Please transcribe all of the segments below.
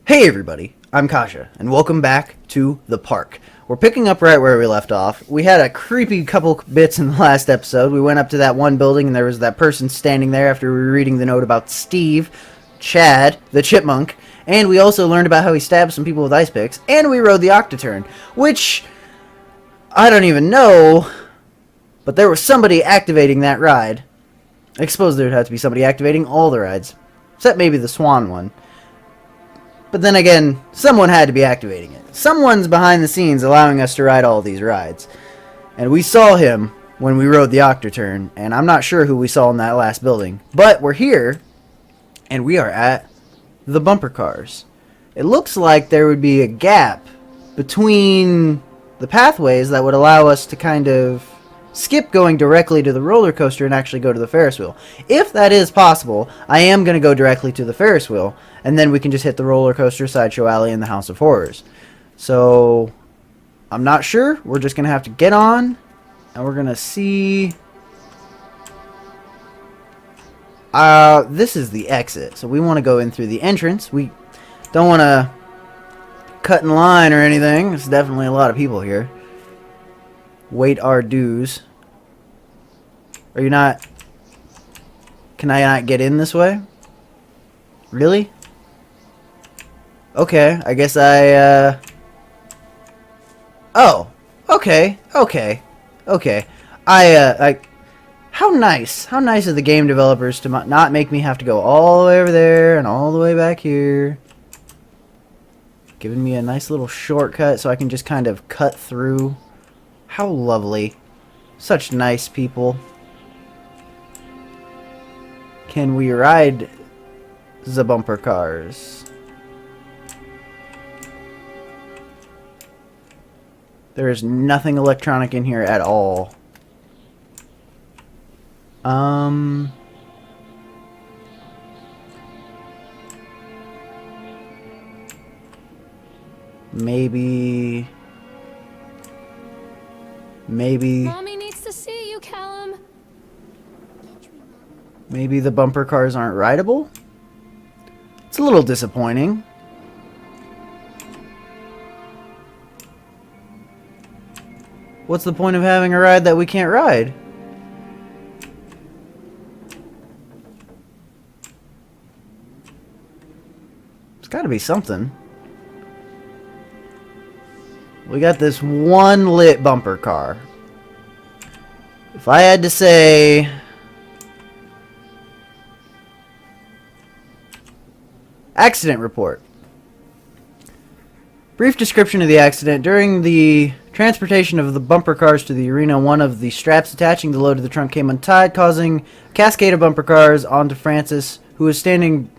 Hey everybody, I'm Kasha, and welcome back to the park. We're picking up right where we left off. We had a creepy couple bits in the last episode. We went up to that one building and there was that person standing there after we were reading the note about Steve, Chad, the chipmunk, and we also learned about how he stabbed some people with ice picks, and we rode the Octaturn, which, I don't even know, but there was somebody activating that ride. I suppose there would have to be somebody activating all the rides, except maybe the Swan one. But then again, someone had to be activating it. Someone's behind the scenes allowing us to ride all these rides. And we saw him when we rode the Octaturn, and I'm not sure who we saw in that last building. But we're here, and we are at the bumper cars. It looks like there would be a gap between the pathways that would allow us to kind of skip going directly to the roller coaster and actually go to the Ferris wheel. If that is possible, I am going to go directly to the Ferris wheel, and then we can just hit the roller coaster, Sideshow Alley, and the House of Horrors. So, I'm not sure. We're just going to have to get on, and we're going to see. This is the exit, so we want to go in through the entrance. We don't want to cut in line or anything. There's definitely a lot of people here. Wait our dues. Are you not... Can I not get in this way? Really? Okay, I guess I, Oh! Okay, okay, okay. How nice. How nice of the game developers to not make me have to go all the way over there and all the way back here. Giving me a nice little shortcut so I can just kind of cut through. How lovely. Such nice people. Can we ride the bumper cars? There is nothing electronic in here at all. Maybe... Mommy needs to see you, Callum. Maybe the bumper cars aren't rideable? It's a little disappointing. What's the point of having a ride that we can't ride? There's gotta be something. We got this one lit bumper car. If I had to say... Accident report. Brief description of the accident. During the transportation of the bumper cars to the arena, one of the straps attaching the load to the trunk came untied, causing a cascade of bumper cars onto Francis, who was standing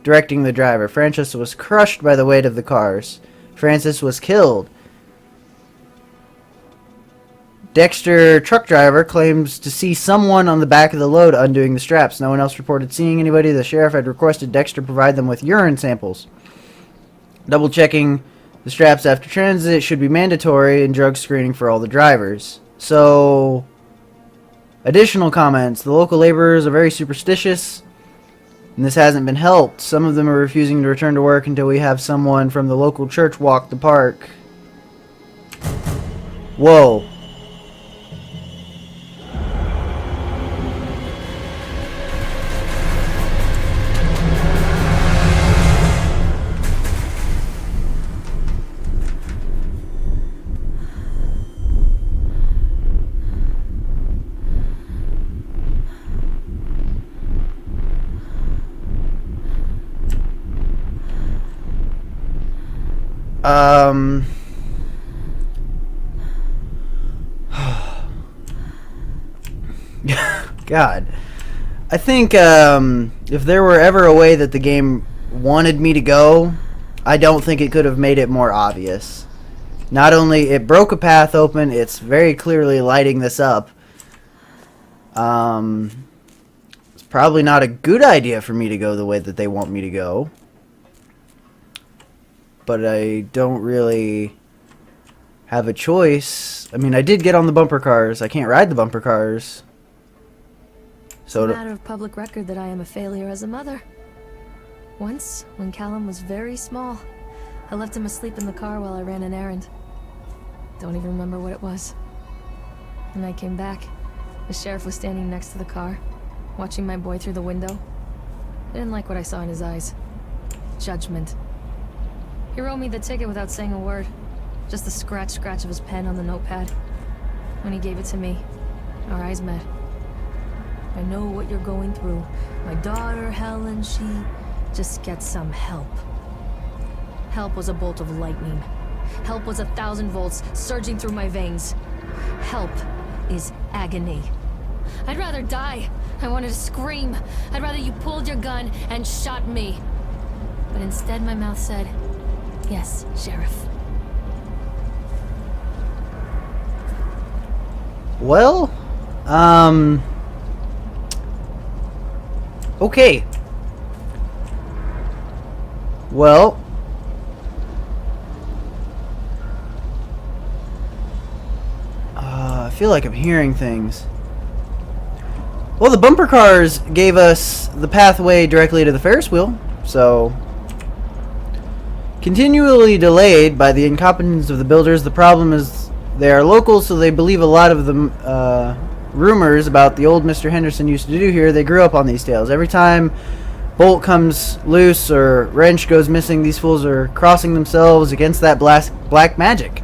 directing the driver. Francis was crushed by the weight of the cars. Francis was killed. Dexter, truck driver, claims to see someone on the back of the load undoing the straps. No one else reported seeing anybody. The sheriff had requested Dexter provide them with urine samples. Double checking the straps after transit should be mandatory in drug screening for all the drivers. So, additional comments. The local laborers are very superstitious, and this hasn't been helped. Some of them are refusing to return to work until we have someone from the local church walk the park. Whoa. God. I think, if there were ever a way that the game wanted me to go, I don't think it could have made it more obvious. Not only it broke a path open, it's very clearly lighting this up. It's probably not a good idea for me to go the way that they want me to go. But I don't really have a choice. I mean, I did get on the bumper cars. I can't ride the bumper cars. So it's a matter of public record that I am a failure as a mother. Once, when Callum was very small, I left him asleep in the car while I ran an errand. Don't even remember what it was. When I came back, the sheriff was standing next to the car, watching my boy through the window. I didn't like what I saw in his eyes. Judgment. He wrote me the ticket without saying a word. Just the scratch of his pen on the notepad. When he gave it to me, our eyes met. I know what you're going through. My daughter, Helen, she just gets some help. Help was a bolt of lightning. Help was 1,000 volts surging through my veins. Help is agony. I'd rather die. I wanted to scream. I'd rather you pulled your gun and shot me. But instead my mouth said, yes, Sheriff. Well, okay. Well, I feel like I'm hearing things. Well, the bumper cars gave us the pathway directly to the Ferris wheel, so continually delayed by the incompetence of the builders. The problem is they are local, so they believe a lot of the rumors about the old Mr. Henderson used to do here. They grew up on these tales. Every time bolt comes loose or wrench goes missing, these fools are crossing themselves against that black magic.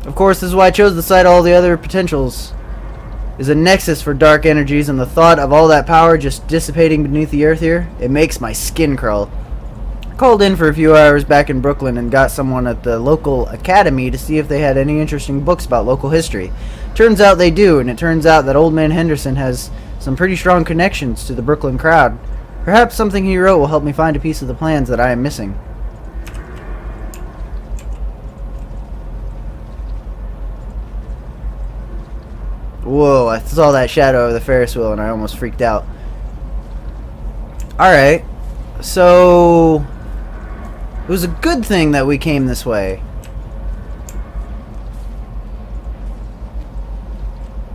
Of course, this is why I chose the site. All the other potentials is a nexus for dark energies, and the thought of all that power just dissipating beneath the earth here, it makes my skin crawl. I called in for a few hours back in Brooklyn and got someone at the local academy to see if they had any interesting books about local history. Turns out they do, and it turns out that old man Henderson has some pretty strong connections to the Brooklyn crowd. Perhaps something he wrote will help me find a piece of the plans that I am missing. Whoa, I saw that shadow of the Ferris wheel and I almost freaked out. Alright, so it was a good thing that we came this way.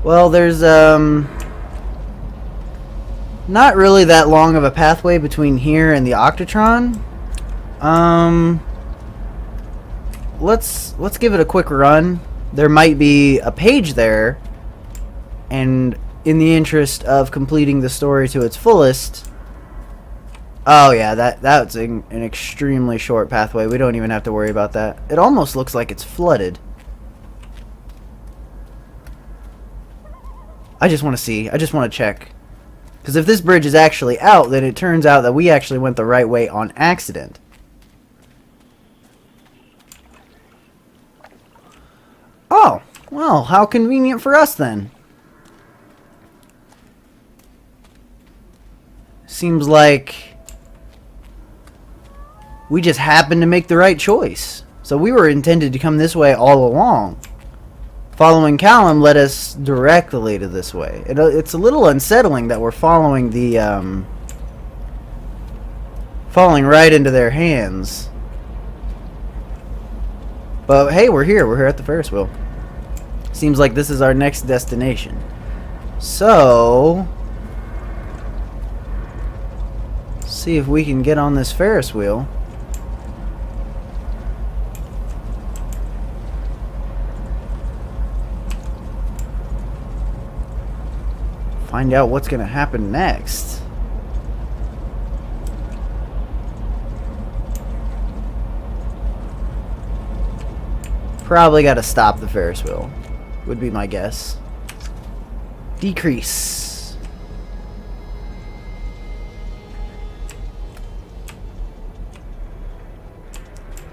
Well, there's not really that long of a pathway between here and the Octatron. Let's give it a quick run. There might be a page there, and in the interest of completing the story to its fullest. Oh yeah, that's an extremely short pathway. We don't even have to worry about that. It almost looks like it's flooded. I just want to see. I just want to check. Because if this bridge is actually out, then it turns out that we actually went the right way on accident. Oh, well, how convenient for us then. Seems like we just happened to make the right choice. So we were intended to come this way all along. Following Callum led us directly to this way. It's a little unsettling that we're following the falling right into their hands. But hey, we're here. We're here at the Ferris wheel. Seems like this is our next destination. So see if we can get on this Ferris wheel. Find out what's going to happen next. Probably got to stop the Ferris wheel, would be my guess. Decrease.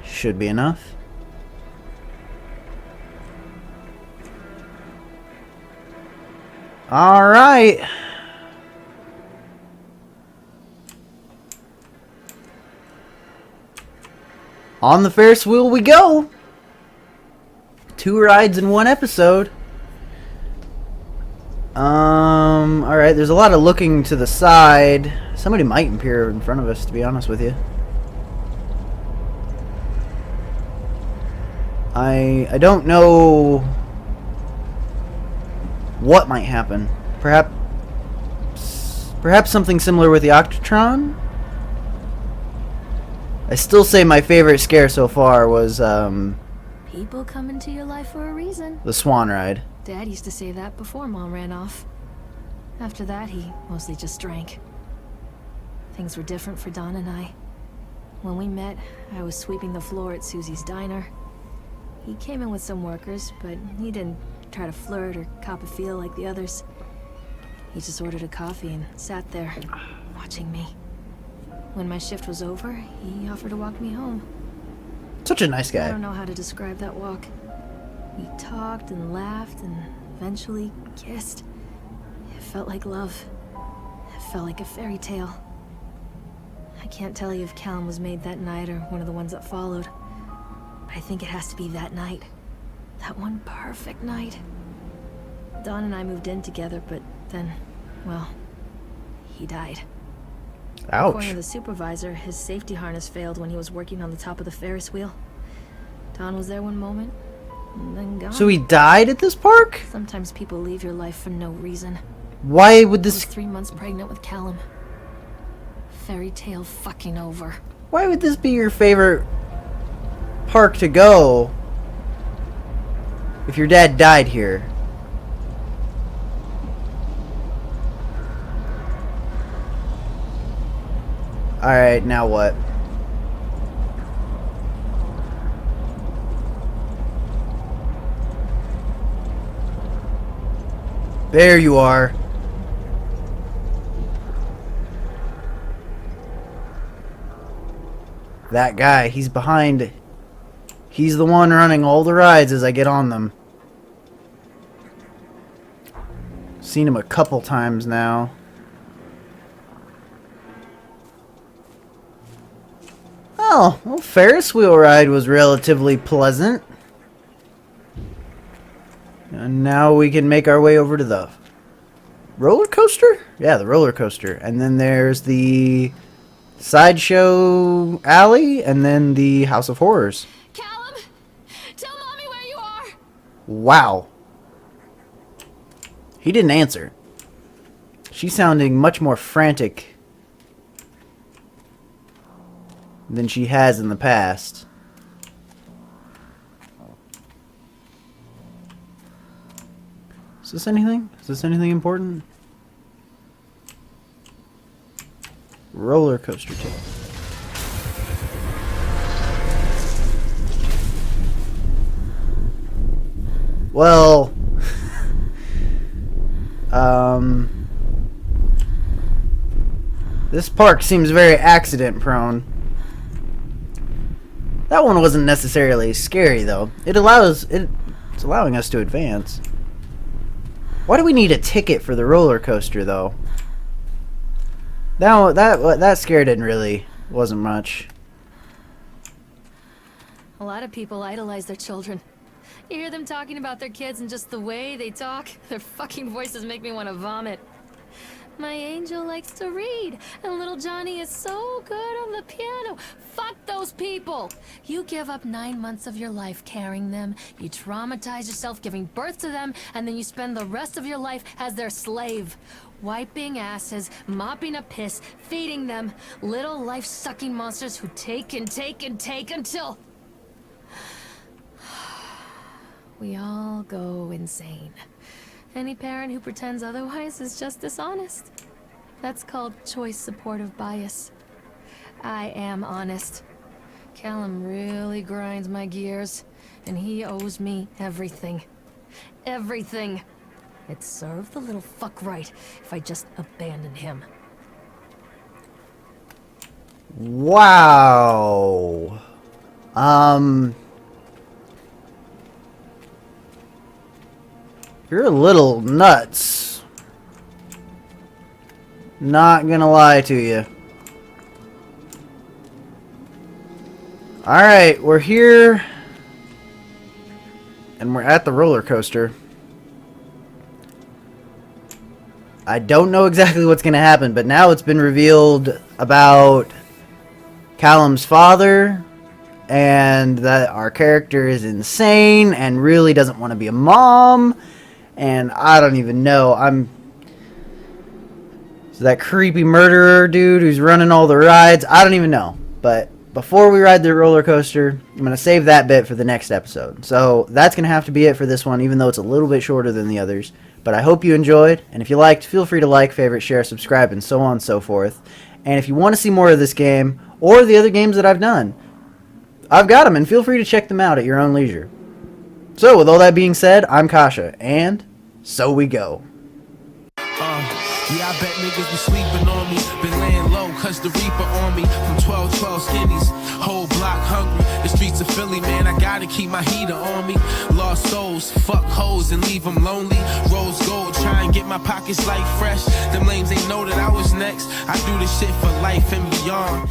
Should be enough. All right. On the Ferris wheel we go. 2 rides in 1 episode. All right, there's a lot of looking to the side. Somebody might appear in front of us, to be honest with you. I don't know what might happen. Perhaps something similar with the Octatron? I still say my favorite scare so far was People come into your life for a reason. the swan ride. Dad used to say that before Mom ran off. After that, he mostly just drank. Things were different for Don and I. When we met, I was sweeping the floor at Susie's diner. He came in with some workers, but he didn't try to flirt or cop a feel like the others. He just ordered a coffee and sat there, watching me. When my shift was over, he offered to walk me home. Such a nice I guy. don't know how to describe that walk. We talked and laughed and eventually kissed. It felt like love. It felt like a fairy tale. I can't tell you if Callum was made that night or one of the ones that followed. But I think it has to be that night. That one perfect night. Dawn and I moved in together, but then, well, he died. According Ouch. to the supervisor, his safety harness failed when he was working on the top of the Ferris wheel. Dawn was there one moment, and then gone. So he died at this park? Sometimes people leave your life for no reason. Why would I was this 3 months pregnant with Callum. Fairy tale fucking over. why would this be your favorite park to go if your dad died here? Alright, now what? There you are. That guy, he's behind. He's the one running all the rides as I get on them. Seen him a couple times now. Oh, well, Ferris wheel ride was relatively pleasant. And now we can make our way over to the roller coaster? Yeah, the roller coaster. And then there's the sideshow alley, and then the House of Horrors. Callum! Tell Mommy where you are! Wow. He didn't answer. She's sounding much more frantic than she has in the past. Is this anything? Is this anything important? Roller coaster ticket. Well, this park seems very accident prone. That one wasn't necessarily scary though. It's allowing us to advance. Why do we need a ticket for the roller coaster though? That scare wasn't much. A lot of people idolize their children. You hear them talking about their kids and just the way they talk, their fucking voices make me want to vomit. My angel likes to read, and little Johnny is so good on the piano. Fuck those people! You give up 9 months of your life carrying them, you traumatize yourself giving birth to them, and then you spend the rest of your life as their slave. Wiping asses, mopping up piss, feeding them. Little life-sucking monsters who take and take and take until... we all go insane. Any parent who pretends otherwise is just dishonest. That's called choice supportive bias. I am honest. Callum really grinds my gears, and he owes me everything. Everything. It'd serve the little fuck right if I just abandoned him. Wow. You're a little nuts. Not gonna lie to you. Alright, we're here. And we're at the roller coaster. I don't know exactly what's gonna happen, but now it's been revealed about Callum's father, and that our character is insane and really doesn't want to be a mom. And I don't even know. So that creepy murderer dude who's running all the rides. I don't even know. But before we ride the roller coaster, I'm going to save that bit for the next episode. So that's going to have to be it for this one, even though it's a little bit shorter than the others. But I hope you enjoyed, and if you liked, feel free to like, favorite, share, subscribe, and so on and so forth. And if you want to see more of this game, or the other games that I've done, I've got them, and feel free to check them out at your own leisure. So, with all that being said, I'm Kasha, and so we go. Yeah, I bet niggas be sleeping on me. Been laying low, cause the reaper on me. From 12 skinnies, whole block hungry. The streets of Philly, man, I gotta keep my heater on me. Lost souls, fuck hoes and leave them lonely. Rose gold, try and get my pockets like fresh. Them lames ain't know that I was next. I do this shit for life and beyond.